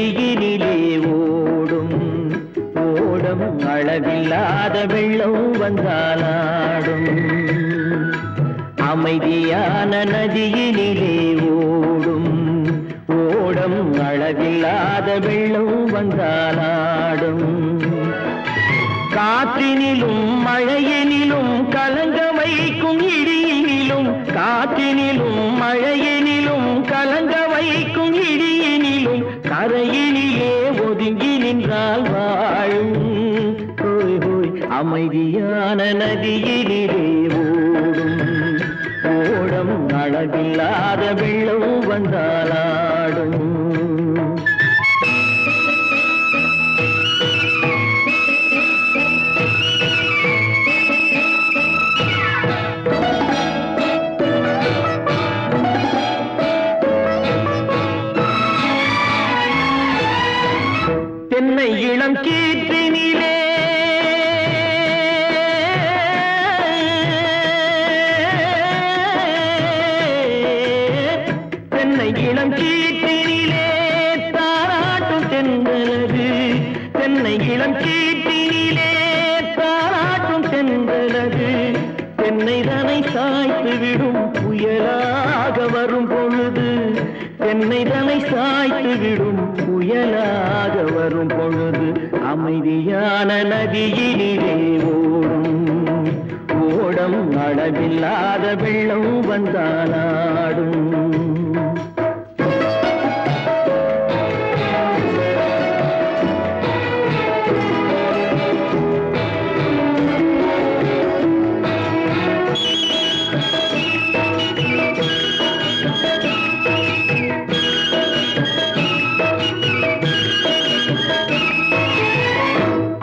நதியினிலே ஓடும் ஓடம் அளவில்லாத வெள்ளம் வந்தாலாடும். அமைதியான நதியினிலே ஓடும் ஓடம் அளவில்லாத வெள்ளம் வந்தாலாடும். காற்றினிலும் மழையினிலும் கலங்க வைக்கும் இடியினிலும், காற்றினிலும் மழையினிலும் கலங்க வைக்கும் இடியினிலும் கரையினிலே ஒதுங்கி நின்றால் வாழும். ஹோய் ஹோய் அமைதியான நதியினிலே ஓடும் ஓடம் அளவில்லாத வெள்ளம் வந்தாலாடும். தென்னை இளம் கீற்றினிலே தென்னை இளம் கீற்றினிலே தாராட்டும் தென்றலது. தென்னை இளம் கீற்றினிலே தாராட்டும் தென்றலது. தென்னை தனை சாய்த்து விடும் புயலாக வரும் பொழுது, தென்னை தனை சாய்த்து விடும் புயலாக வரும் பொழுது அமைதியான நதியினிலே ஓடும் ஓடம் அளவில்லாத வெள்ளம் வந்தாலாடும்.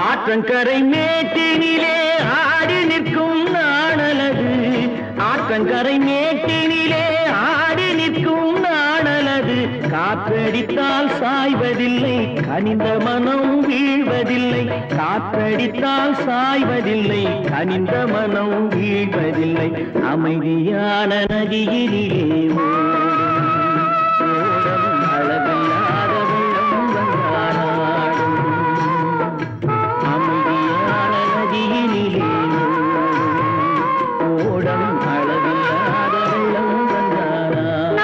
ஆற்றங்கரை மேட்டினிலே ஆடி நிற்கும் நாணலது. ஆற்றங்கரை மேட்டினிலே ஆடி நிற்கும் நாணலது. காற்றடித்தால் சாய்வதில்லை, கனிந்த மனம் வீழ்வதில்லை. காற்றடித்தால் சாய்வதில்லை, கனிந்த மனம் வீழ்வதில்லை. அமைதியான நதியினிலே ஓடும் அளவில்லாத வெள்ளம் வந்தாலாடும். அமைதியான நதியினிலே ஓடம் அளவில்லாத வெள்ளம் வந்தாலாடும்.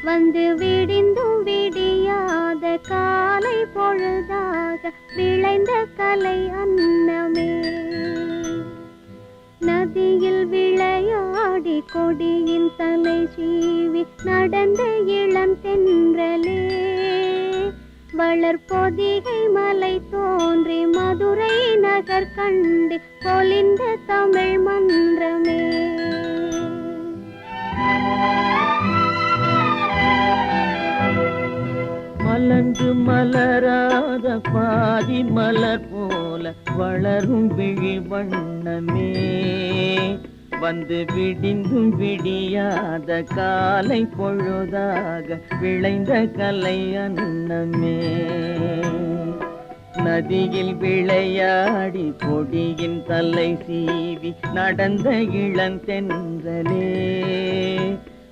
வந்து விடிந்தும் விடியாத காலை பொழுதாக விளைந்த கலை அன்னமே. நதியில் விளையாடி கொடியின் தலை சீவி நடந்த இளம் தென்றலே. வளர்பொதிகை மலை தோன்றி மதுரை நகர் கண்டு பொலிந்த தமிழ் மன்றமே. பாதி மலர் போல வளரும் விழி வண்ணமே, வந்து விடிந்தும் விடியாத காலை பொழுதாக விளைந்த கலை அன்னமே. நதியில் விளையாடி கொடியின் தலை சீவி நடந்த இளந்தென்றலே,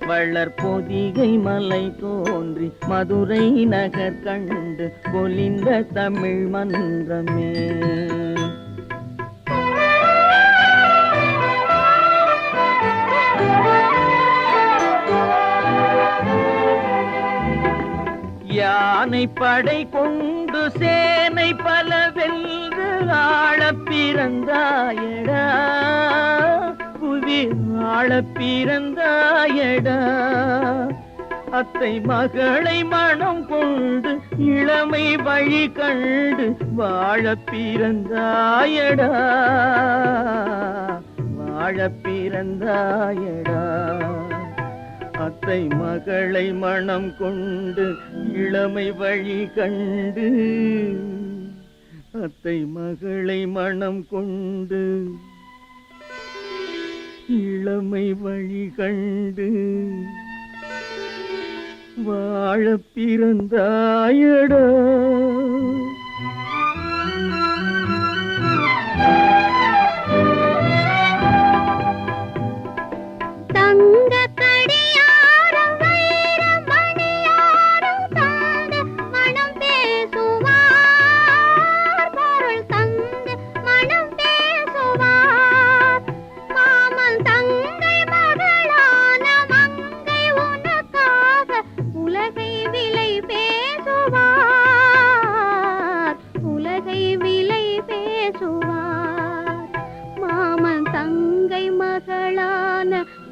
வளர் பொதிகை மலை தோன்றி மதுரை நகர் கண்டு பொலிந்த தமிழ் மன்றமே. யானை படை கொண்டு சேனை பல வென்று ஆள பிறந்தாயடா, புவி ஆள பிறந்தாயடா. அத்தை மகளை மனம் கொண்டு இளமை வழி கண்டு வாழ பிறந்தாயடா, வாழ பிறந்தாயடா. அத்தை மகளை மனம் கொண்டு இளமை வழி கண்டு, அத்தை மகளை மனம் கொண்டு இளமை வழி கண்டு வாழ பிறந்தாயடா.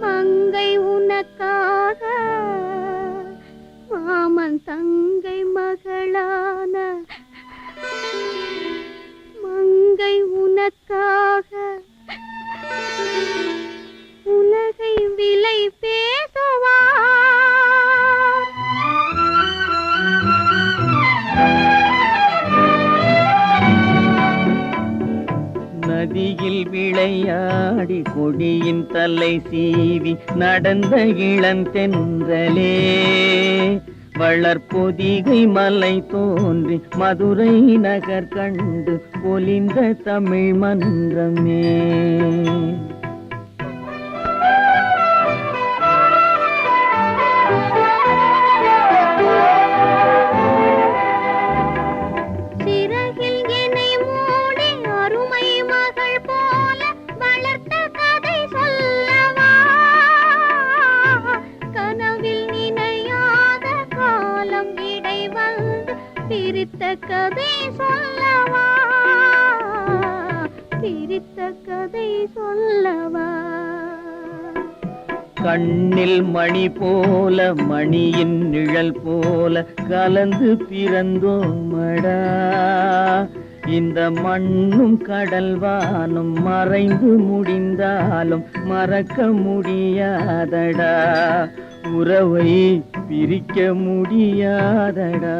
மங்கை உனக்காக, மாமன் தங்கை மகளான மங்கை உனக்காக உலகை விலை பேசுவார். நதியில் விளையாடி கொடியின் தலை சீவி நடந்த இளந்தென்றலே, வளர் பொதிகை மலை தோன்றி மதுரை நகர் கண்டு பொலிந்த தமிழ் மன்றமே. பிரித்த கதை சொல்லவா, பிரித்த கதை சொல்லவா. கண்ணில் மணி போல மணியின் நிழல் போல கலந்து பிறந்தோமடா, இந்த மண்ணும் கடல்வானும் மறைந்து முடிந்தாலும் மறக்க முடியாதடா, உறவை பிரிக்க முடியாதடா.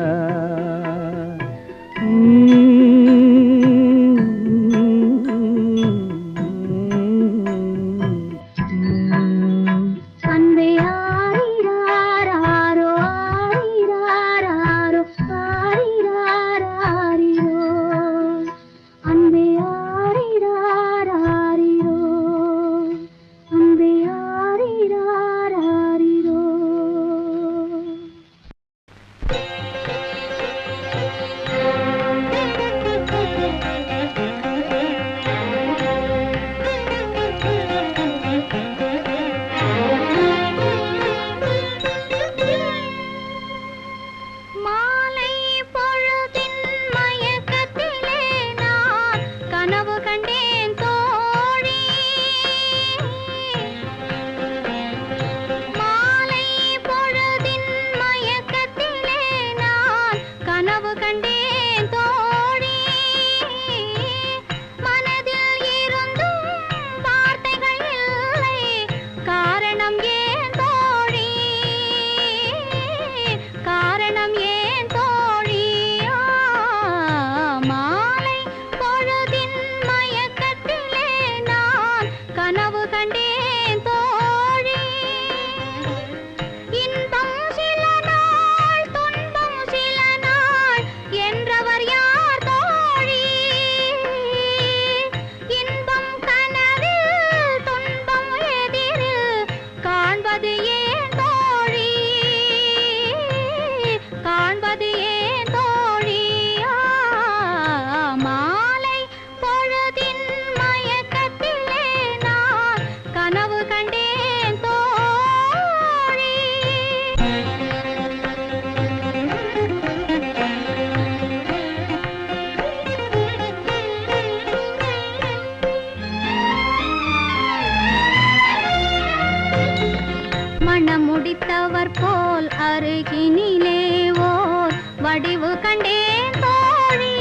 மணம் முடித்தவர் போல் அருகினிலே ஓர் வடிவு கண்டேன் தோழி.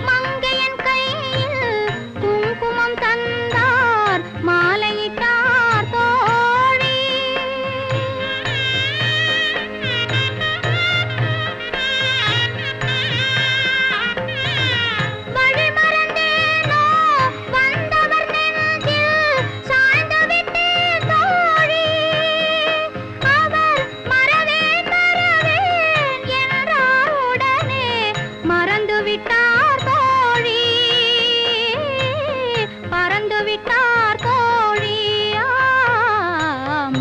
மங்கையன் கையில் குங்குமம் தந்தார் மாலையிட்டார் தோழி. வழி மறந்தேனோ வந்தவர் நெஞ்சில் சாய்ந்து விட்டேன் தோழி. அவர் மறவேன் மறவேன் என்றார் உடனே மறந்து விட்டார் தோழி. பறந்து விட்டார் தோழி.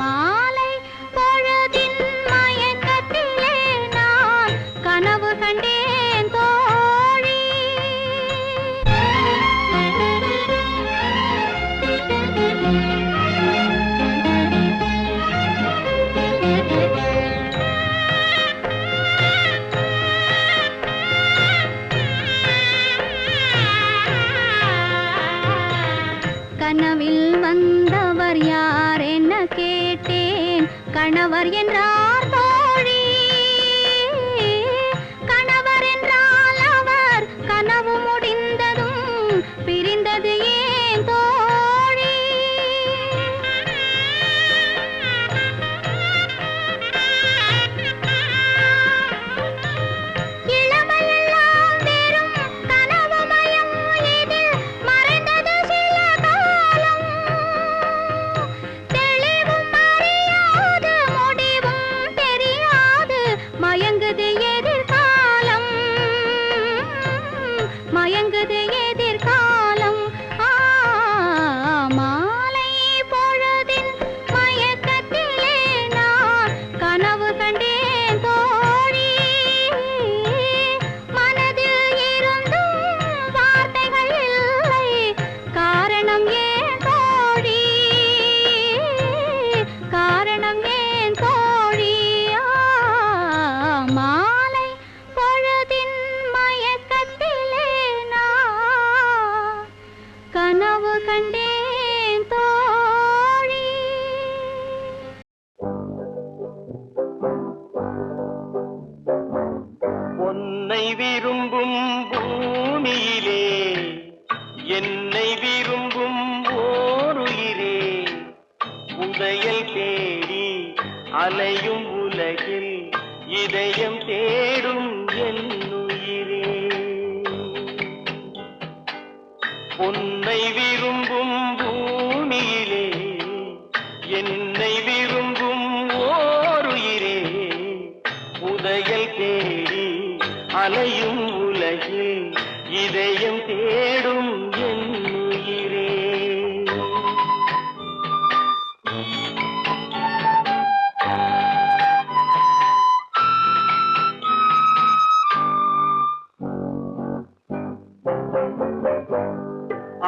மாலை பொழுதின் மயக்கத்திலே நான் கனவு கண்டேன் தோழி. கனவில் வந்தவர் யார் என்ன கேட்டேன். கணவர் என்றார் தோழி. கணவர் என்றால் அவர் கனவு முடிந்ததும் பிரிந்தது ஏன் தோழி. இளமையெல்லாம் வெறும் கனவுமயம் இதில் மறைந்தது சில காலம். தெளிவும் அறியாது முடிவும் தெரியாது மயங்குது எதிர்காலம். மயங்குது எதிர்காலம். மாலை பொழுதின் மயக்கத்திலே நான் கனவு கண்டேன் தோழி. மனதில் இருந்தும் வார்த்தைகள் இல்லை. காரணம் ஏன் தோழி. காரணம் ஏன் தோழி. மாலை பொழுதின் மயக்கத்திலே நான் கனவு கண்டேன் தோழி. உன்னை விரும்பும் பூமியிலே என்னை விரும்பும் ஓருயிரே, உதயல் தேடி அலையும் உலகில் இதயம் தேடும் என் உயிரே. உன்னை விரும்பும் பூமியிலே என்னை விரும்பும் ஓருயிரே, உதயல் தேடி அலையும் உலகில் இதயம் தேடும் என் உயிரே.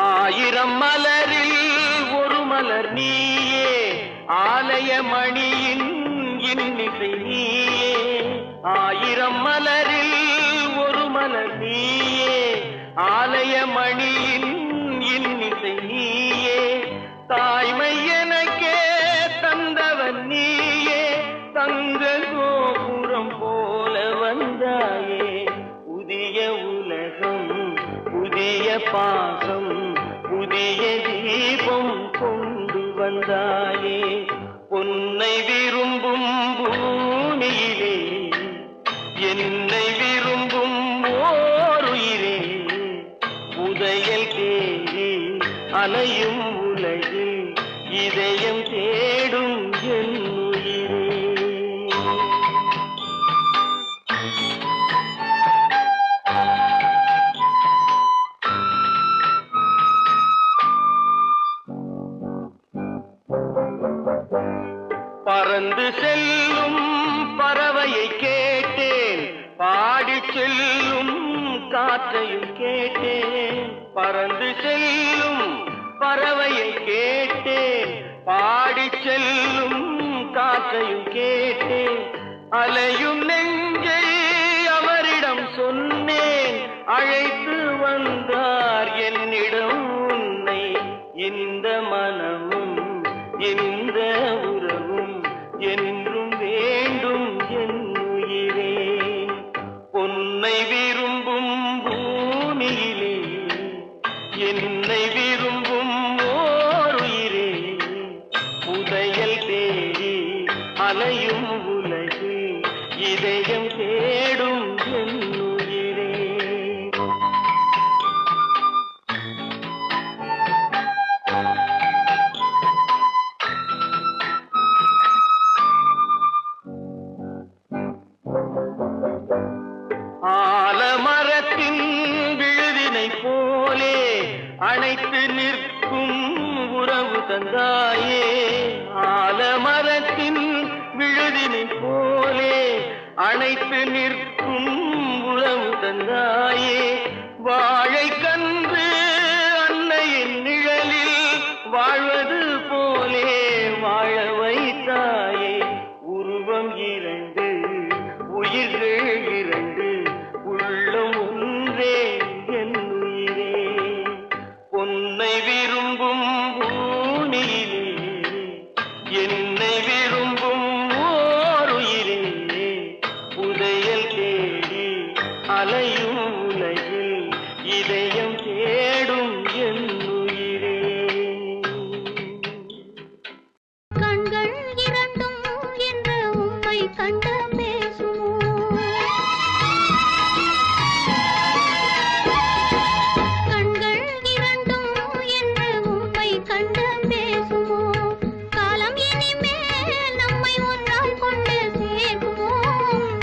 ஆயிரம் மலரில் ஒரு மலர் நீயே, ஆலய மணியின் இன்னிசை நீயே. ஆயிரம் மலரில் ஒரு மலர் நீயே, ஆலய மணியின் இன்னிசை நீயே. தாய்மை எனக்கே தந்தவன் நீயே, தங்க கோபுரம் போல வந்தாயே. புதிய உலகம் புதிய பாசம் புதிய தீபம் கொண்டு வந்தாயே. உன்னை விரும்பும் பூமியிலே என்னை விரும்பும் ஓருயிரே, உதயல் தேடி அலையும் உலகில் இதயம் தேடும் என் உயிரே. பறந்து செல்லும் பறவையை கேட்டேன், பாடிச் செல்லும் காற்றையும் கேட்டேன். பறந்து செல்லும் பறவையை கேட்டேன், பாடிச் செல்லும் காற்றையும் கேட்டேன். அலையும் நெஞ்சை அவரிடம் சொன்னேன், அழைத்து வந்தார் என்னிடம் உன்னை. இந்த மனமும் எந்த உறவும் என்றும் வேண்டும் என் உயிரே. பொன்னை விரும்பும் பூமியிலே என்னை விரும்பும் ஓர் உயிரே. புதையல் தேடி அலையும் உலகில் இதயம் தேடும் என் உயிரே. ஆலமரத்தின் விழுதினை போலே அணைத்து நிற்கும் உறவு தந்தாயே. ஆலமரத்தின் விழுதினை போலே அணைத்து நிற்கும் உறவு தந்தாயே. வாழை கன்று அன்னையின் நிழலில் வாழ்வது போலே வாழ வைத்தாயே. உருவம் இரண்டு உயிர்கள் இரண்டு உள்ளம் ஒன்றே என் உயிரே. பொன்னை விரும்பும் பூமியிலே என்னை விரும்பும் ஓர் உயிரே. புதையல் தேடி அலையும் உலகில் இதயம் தேடும் என் உயிரே. கண்கள் இரண்டும் என்று உம்மை கண்டு பேசுமோ? கண்கள் இரண்டும் என்று உம்மை கண்டு பேசுமோ? காலம் இனிமேல் நம்மை ஒன்றாய் கொண்டு சேர்க்குமோ?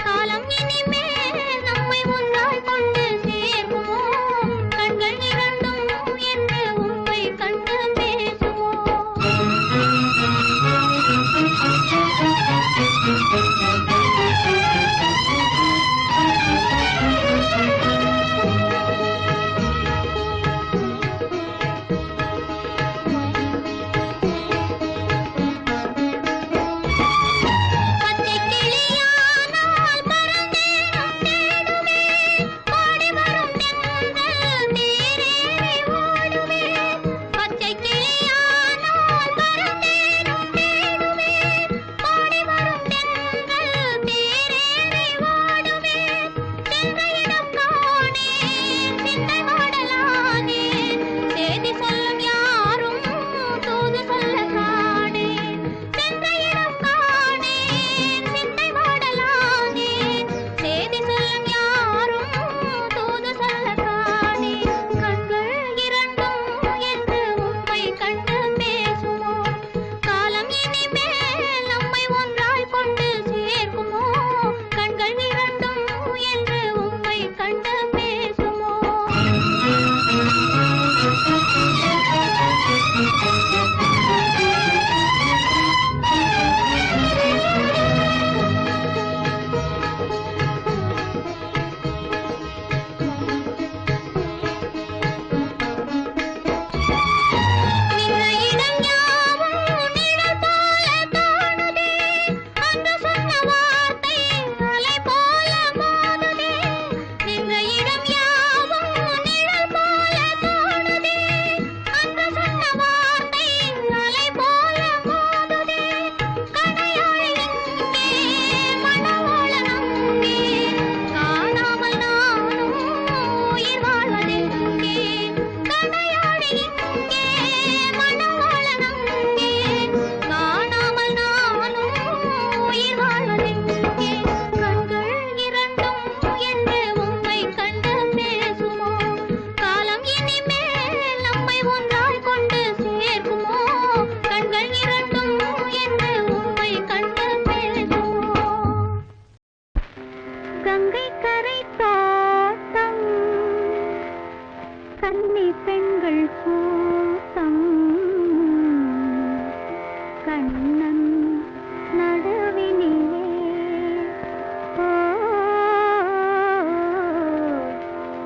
காலம் இனிமேல் நம்மை ஒன்றாய் கொண்டு சேர்க்குமோ? கண்கள் இரண்டும் என்று உம்மை கண்டு பேசுமோ? பச்சை கிளியானால் பறந்தேனும் தேடுமே, பாடி வரும் தென்றல் தேரேறி ஓடுமே. பச்சை கிளியானால் பறந்தேனும் தேடுமே, பாடி வரும் தென்றல் தேரேறி ஓடுமே. சென்ற இடம் காணேன் சிந்தை வாடலானேன், செய்தி சொல்லும் யாரும் தூது சொல்ல காணேன். சென்ற இடம் காணேன் சிந்தை வாடலானேன், செய்தி சொல்லும் யாரும் தூது சொல்ல காணேன். கண்கள் இரண்டும் என்று உம்மை கண்டு பேசுமோ? காலம் இனிமேல் நம்மை ஒன்றாய் கொண்டு சேர்க்குமோ? கண்கள் இரண்டும் என்று உம்மை கண்டு பேசுமோ? நின்ற இடம் யாவும் நிழல் போல தோணுதே, அன்று சொன்ன வார்த்தை அலை போல மோதுதே. நின்ற இடம் யாவும் நிழல் போல தோணுதே, அன்று சொன்ன வார்த்தை அலை போல மோதுதே. கடையாழி இங்கே மணவாளன் அங்கே, காணாமல் நானும் உயிர் வாழ்வதெங்கே? கடையாழி இங்கே மணவாளன் அங்கே, காணாமல் நானும் உயிர் வாழ்வதெங்கே? கண்கள் இரண்டும் என்று உம்மை கண்டு பேசுமோ? காலம் இனிமேல் நம்மை ஒன்றாய் கொண்டு சேர்க்குமோ? கண்கள் இரண்டும் என்று உம்மை கண்டு பேசுமோ? கங்கை கரை தோட்டம் கன்னி பெண்கள் கூட்டம், கண்ணன் நடுவினிலே ஓ,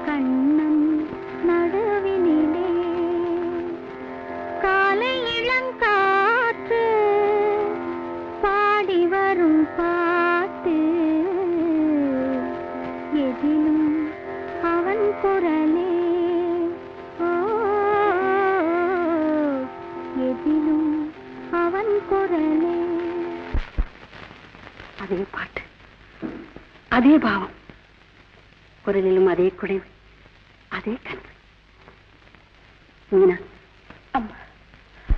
கண்ணன் நடுவினிலே. காலை இளங்காற்று பாடி வரும் பாட்டு, எதிலும் அவன் குரலே ஓ, எதிலும் அவன் குரலே. அதே பாட்டு, அதே பாவம், குரலிலும் அதே குடைவு, அதே கனவு. மீனா, அம்மா,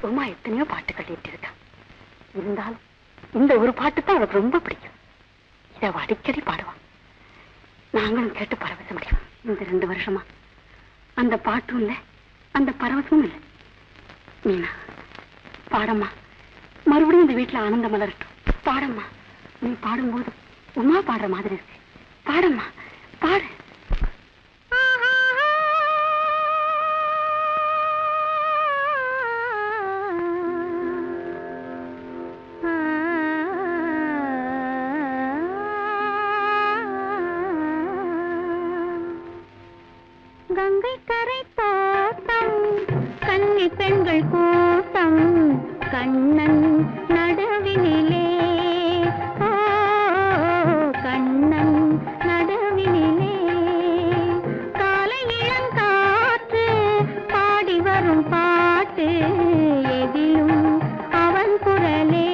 உமா எத்தனையோ பாட்டு கட்டிட்டு இருக்கா. இருந்தாலும் இந்த ஒரு பாட்டு தான் அவளுக்கு ரொம்ப பிடிக்கும். இதை அவ அடிக்கடி பாடுவான். நாங்களும் கேட்டு பரவச முடியும். இந்த 2 வருஷமா அந்த பாட்டும் இல்லை, அந்த பரவசமும் இல்லை. மீனா, பாடம்மா, மறுபடியும் இந்த வீட்டுல ஆனந்தம் மலரட்டும். பாடம்மா, நீ பாடும்போது உமா பாடுற மாதிரி இருக்கு. பாடம்மா, பாடு. கங்கை கரை தோட்டம், கன்னி பெண்கள் கூட்டம், கண்ணன் நடுவினிலே, ஓ கண்ணன் நடுவினிலே, காலை இளங்காற்று பாடி வரும் பாட்டு, எதிலும் அவன் குரலே,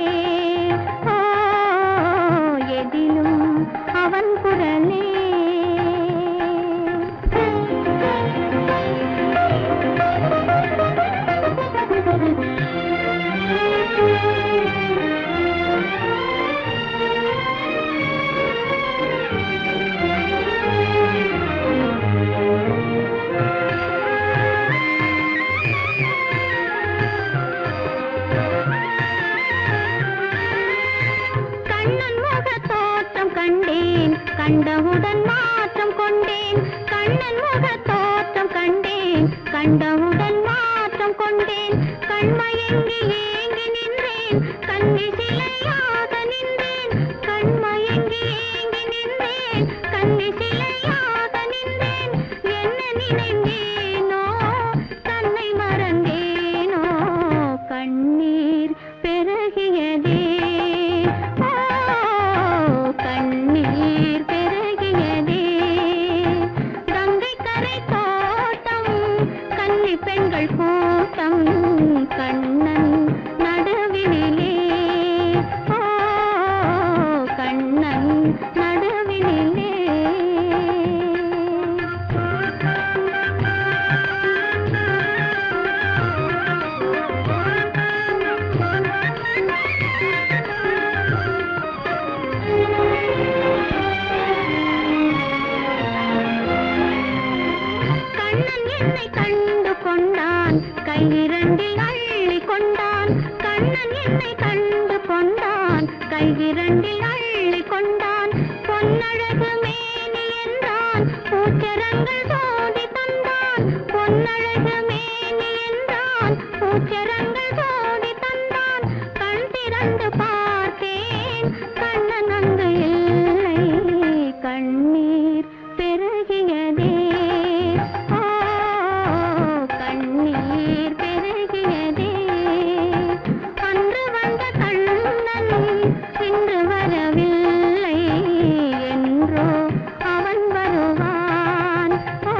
ஓ எதிலும் அவன் குரலே. கண்டவுடன் மாற்றம் கொண்டேன், கண்ணன் முக தோற்றம் கண்டேன், கண்டவுடன் மாற்றம் கொண்டேன், கண்மயங்கி ஏங்கி நின்றேன், கண்ணி சிலையாக நின்றேன், கண்மயங்கி ஏங்கி நின்றேன், கண்ணி சிலையாக நின்றேன், என்ன நினைந்தேனோ தன்னை மறந்தேனோ, கண்ணீர் பெருகியதே, கண்ணீர் பெருகியதே, கங்கை கரை தோட்டம், கன்னி பெண்கள் கூட்டம், கண்ணன் நடுவினிலே, ஓ கண்ணன் நடுவினிலே. என்னை கண்டு கொண்டான், கையிரண்டில் அள்ளி கொண்டான், கண்ணன் என்னை கண்டு கொண்டான், கையிரண்டில் அள்ளி கொண்டான், பொன்னழகு மேனி என்றான், பூச்சரங்கள் சோதி தந்தான், பொன்னழகு மேனி என்றான், பூச்சரங்கள் சோதி தந்தான், கண் திறந்து பார்த்தேன், கண்ணன் அங்கு இல்லை, கண்ணீர் பெருகியதே, கண்ணீர் பெருகியதே, அன்று வந்த கண்ணன் இன்று வரவில்லை, என்றோ அவன் வருவான், ஓ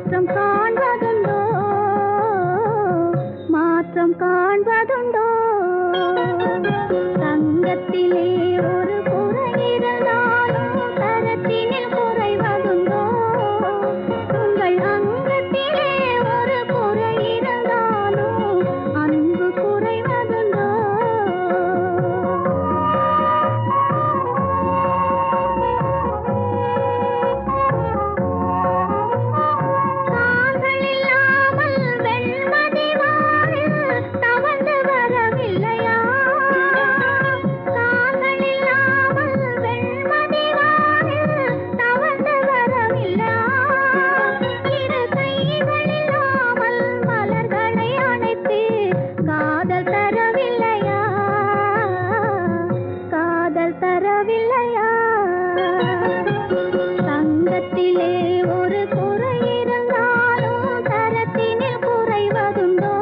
மாற்றம் காண்பதுண்டோ மாற்றம் காண்பதுண்டோ தங்கத்திலே ஒரு குறை இருந்தாலும் தரத்தினில் குறைவதுண்டோ உங்கள் அங்கத்திலே ஒரு குறை இருந்தாலும் அன்பு குறைவதுண்டோ கால்கள் இல்லாமல் வெண்மதி வானில் தவழ்ந்து வரவில்லையா கால்கள் இல்லாமல் வெண்மதி வானில் தவழ்ந்து வரவில்லையா இரு கைகள் இல்லாமல் மலர்களை அணைத்து காதல் தரவில்லையா காதல் தரவில்லையா தங்கத்திலே ஒரு குறை இருந்தாலும் தரத்தினில் குறைவதுண்டோ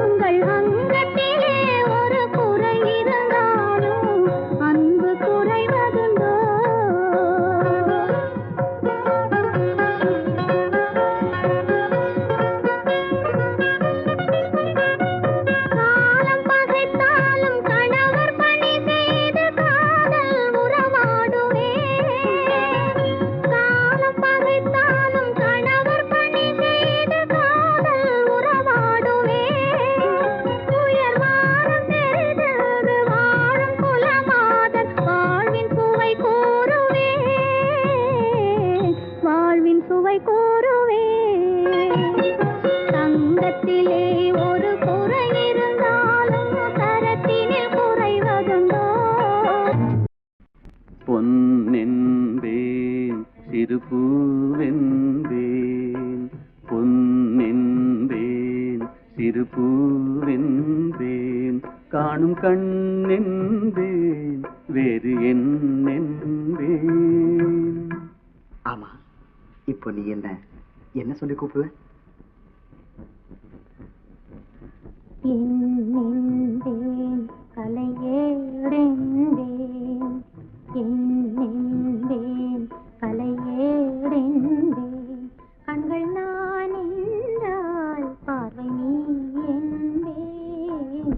உங்கள் அங்கத்திலே ஒரு குறை இருந்தாலும் அன்பு குறைவதுண்டோ காலம் பகைத்தாலும் கணவர் பணி செய்து காதல் உறவாடுவே காலம் பகைத்தாலும் கணவர் பணி செய்து காதல் உறவாடுவே உயர் வாரம் தெரிந்தது வாழும் குலமாதர் வாழ்வின் சுவை கூறுவே வாழ்வின் சுவை கூறுவே தங்கத்திலே ஒரு குறை இருந்தாலும் தரத்தினில் குறைவதுண்டோ பொன்னென்பேன் சிறுபூவென்பேன் பொன்னென்பேன் சிறுபூவென்பேன் காணும் கண்ணென்பேன் வேறு என்னென்பேன். ஆமா, இப்போ நீ என்ன சொல்லி கூப்பிடுவ? என்னென்பேன் கலையேடென்பேன் என்னென்பேன் கலையேடென்பேன் கண்கள் நான் என்றால் பார்வை நீ என்பேன்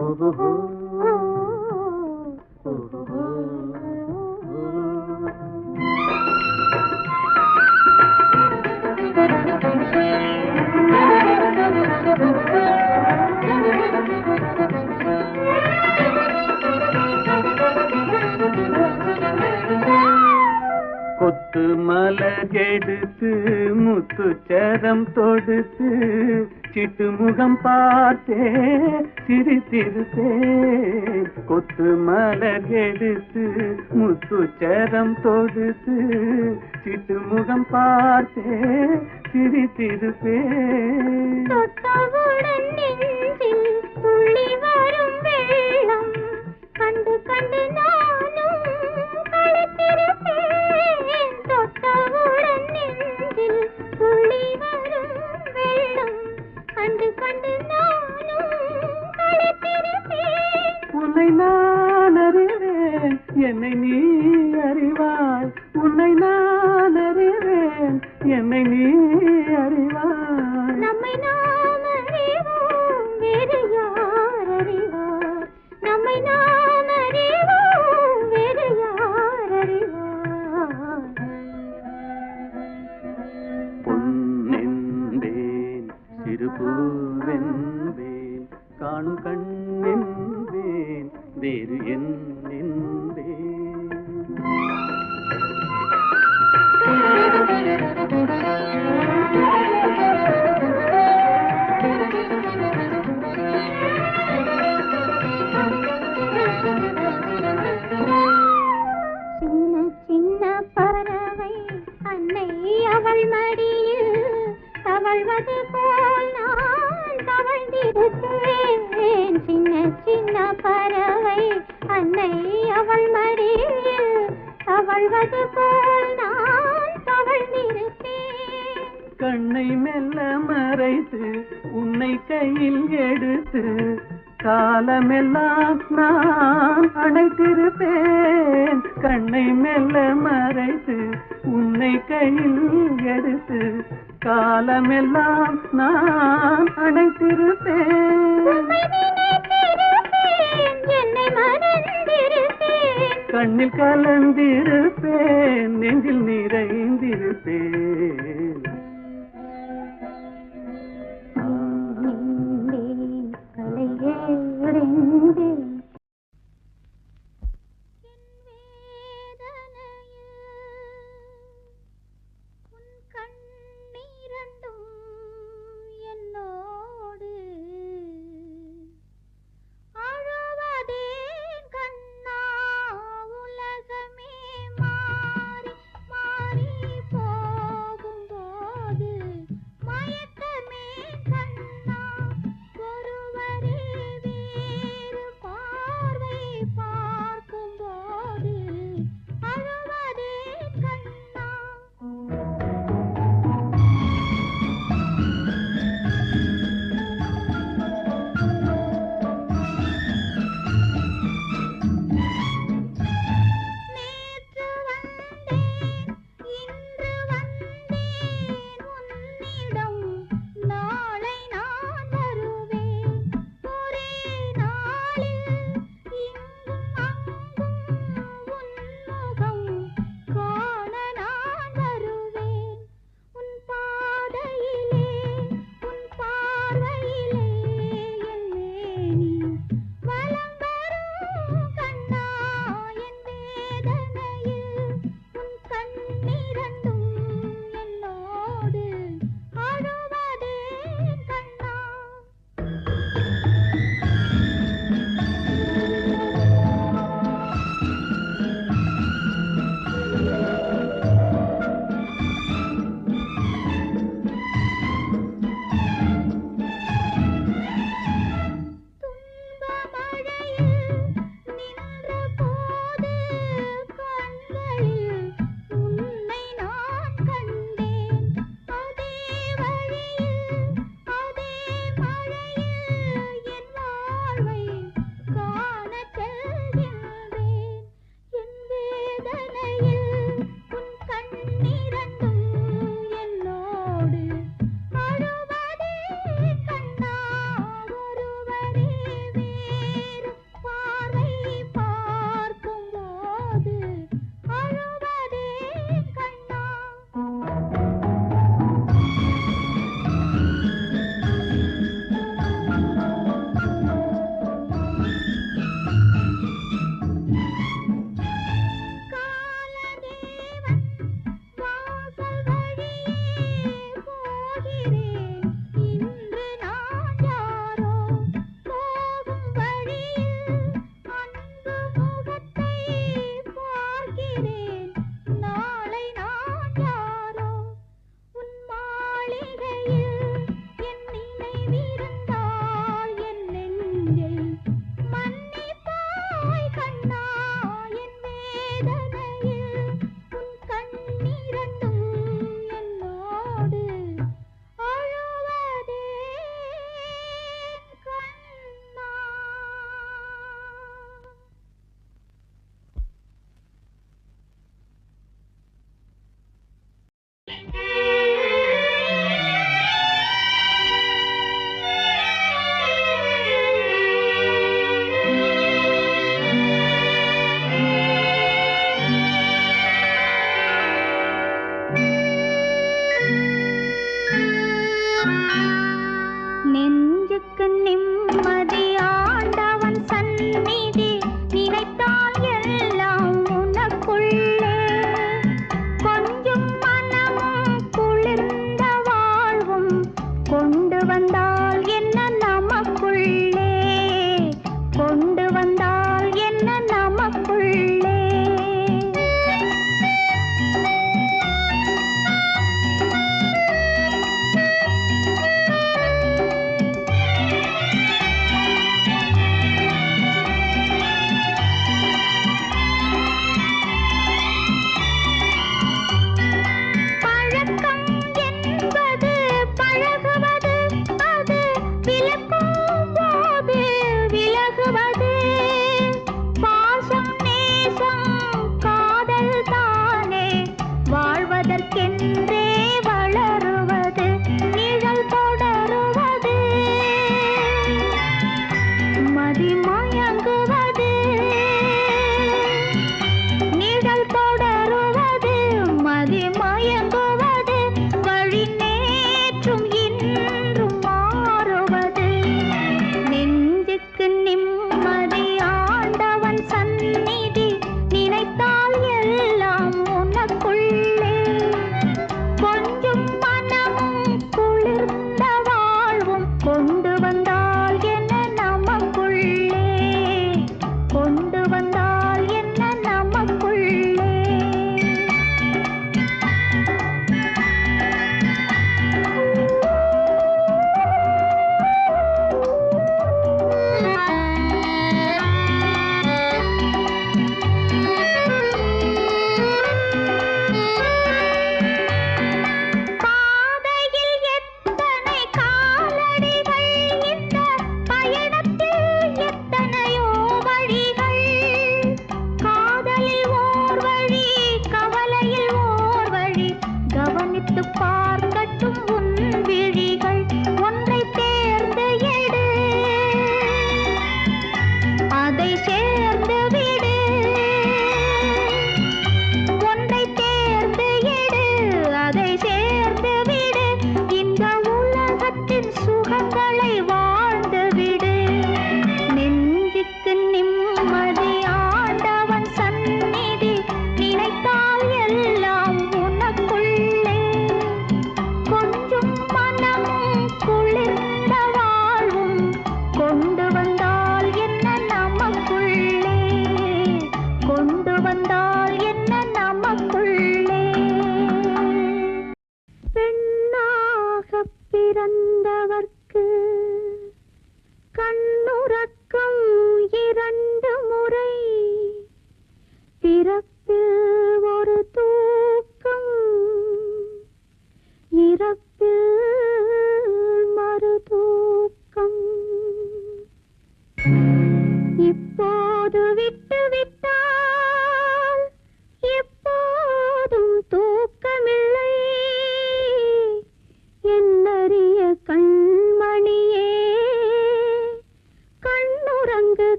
ஓஹோ கொத்து மலகெடுத்து முத்துச்சரம் தொடுத்து சிட்டு முகம் பார்த்தே சிரித்திருப்பேன். கொத்து மலகெடுத்து முத்துச்சரம் தொடுத்து சிட்டு முகம் பார்த்தே சிரித்திருப்பேன். தொட்டவுடன் நெஞ்சில் துள்ளி வரும் வெள்ளம் கண்டு கண்டு நானும் களைத்திருப்பேன். தொட்டவுடன் நெஞ்சில் துள்ளி வரும் வெள்ளம் கண்டு கண்டு நானும் களைத்திருப்பேன். உன்னை நான் அறிவேன், என்னை நீ அறிவாய். உன்னை நான் அறிவேன், என்னை நீ அறிவாய். நம்மை நாம் அறிவோம், வேறு யார் அறிவார்? நம்மை நாம் அறிவோம், வேறு யார் அறிவார்? பொன்னென்பேன் சிறுபூவென்பேன் காணும் கண்ணென்பேன் வேறு என்னென்பேன். சின்ன சின்ன பறவை அன்னை அவள் மடியில் தவழ்வது போல் நான் தவழ்ந்திருப்பேன். சின்ன சின்ன பறவை அன்னை அவள் மடியில் தவழ்வது போல் நான் தவழ்ந்திருப்பேன். கண்ணை மெல்ல மறைத்து உன்னை கையில் எடுத்து காலமெல்லாம் நான் அணைத்திருப்பேன் கண்ணை மெல்ல மறைத்து உன்னை கையில் எடுத்து காலமெல்லாம் நான் அணைத்திருப்பேன் என்னை மறந்திருப்பேன் கண்ணில் கலந்திருப்பேன் நெஞ்சில் நிறைந்திருப்பேன் உலகமே மாறி மாறி போகும்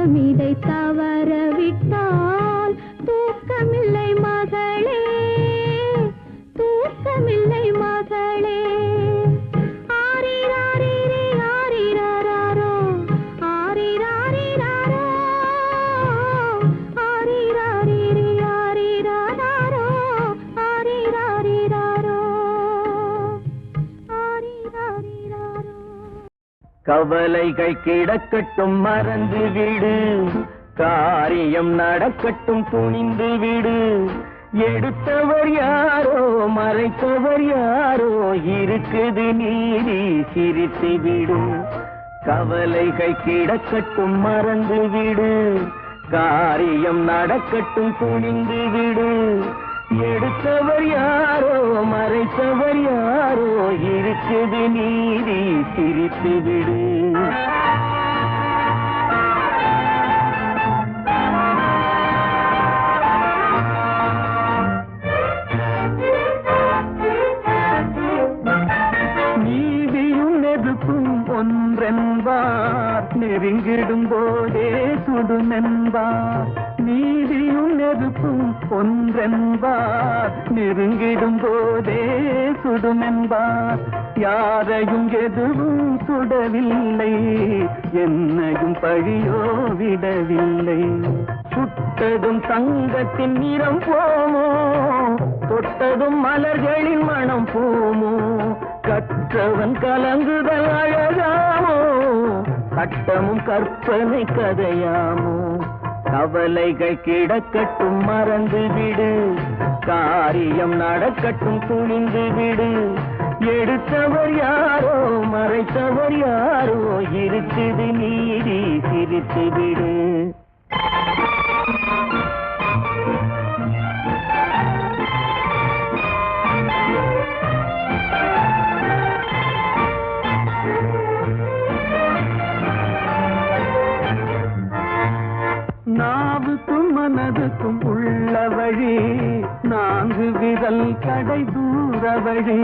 திட்டம் இதை தவற விட்டால் தூக்கமில்லை மகளே, தூக்கமில்லை மகளே. ஆரிராரிரி ஆரிராரோ, ஆரிராரிராரோ, ஆரிராரிரி ஆரிராரோ, ஆரிராரிராரோ, ஆரிராரிராரோ. கவலைகள் கிடக்கட்டும் மறந்து விடு, காரியம் நடக்கட்டும் துணிந்து விடு. எடுத்தவர் யாரோ மறைத்தவர் யாரோ, இருக்குது நீதி சிரித்து விடு. கவலைகள் கிடக்கட்டும் மறந்து விடு, காரியம் நடக்கட்டும் துணிந்து விடு. எடுத்தவர் யாரோ மறைத்தவர் யாரோ, இருக்குது நீதி சிரித்து விடு. நீதியும் நெருப்பும் ஒன்றென்பார், நெருங்கிடும் போதே சுடுமென்பார். நீதியும் நெருப்பும் ஒன்றென்பார், நெருங்கிடும் போதே சுடுமென்பார். யாரையும் எதுவும் சுடவில்லை, என்னையும் பழியோ விடவில்லை. சுட்டதும் தங்கத்தின் நிறம் போமோ, தொட்டதும் மலர்களின் மனம் போமோ. கற்றவன் கலங்குதல் அழகாமோ, சட்டமும் கற்பனை கதையாமோ. கவலைகள் கிடக்கட்டும் மறந்து விடு, காரியம் நடக்கட்டும் துணிந்து விடு. எடுத்தவர் யாரோ மறைத்தவர் யாரோ, இருக்குது நீதி சிரித்து விடு. நாவுக்கும் மனதுக்கும் உள்ள வழி, நான்கு விரல் கடை தூர வழி.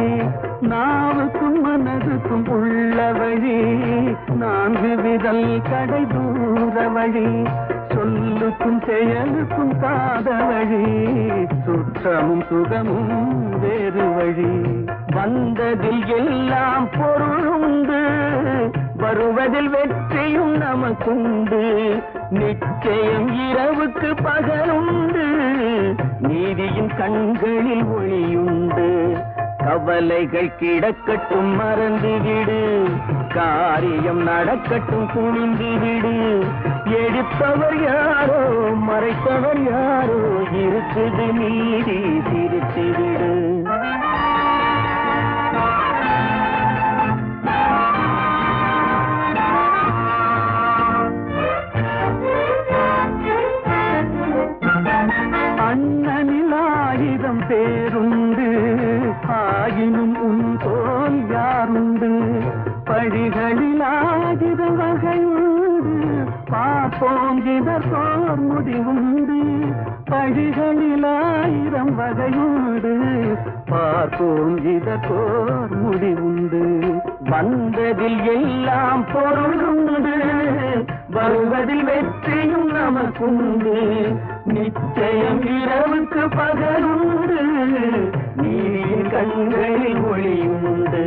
நாவுக்கும் மனதுக்கும் உள்ள வழி, நான்கு விரல் கடை தூர வழி. சொல்லுக்கும் செயலுக்கும் காத வழி, சுற்றமும் சுகமும் வேறு வழி. வந்ததில் எல்லாம் பொருளுண்டு, வருவதில் வெற்றியும் நமக்குண்டு. நிச்சயம் இரவுக்கு பகலுண்டு, நீதியின் கண்களில் ஒளியுண்டு. கவலைகள் கிடக்கட்டும் மறந்து விடு, காரியம் நடக்கட்டும் துணிந்து விடு. எடுத்தவர் யாரோ மறைத்தவர் யாரோ, இருக்குது நீதி சிரித்து விடு. அண்ணனில் 1000 பேருண்டு, ஆயினும் உன் போல் யாருண்டு. பழிகளில் 1000 வகையுண்டு, பார்ப்போம் இதற்கோர் முடிவுண்டு. பழிகளில் 1000 வகையுண்டு, பார்ப்போம் இதற்கோர் முடிவுண்டு. வந்ததில் எல்லாம் பொருளுண்டு, வருவதில் வெற்றியும் நமக்குண்டு. நிச்சயம் இரவுக்கு பகலுண்டு, நீரின் கண்களில் ஒளியுண்டு.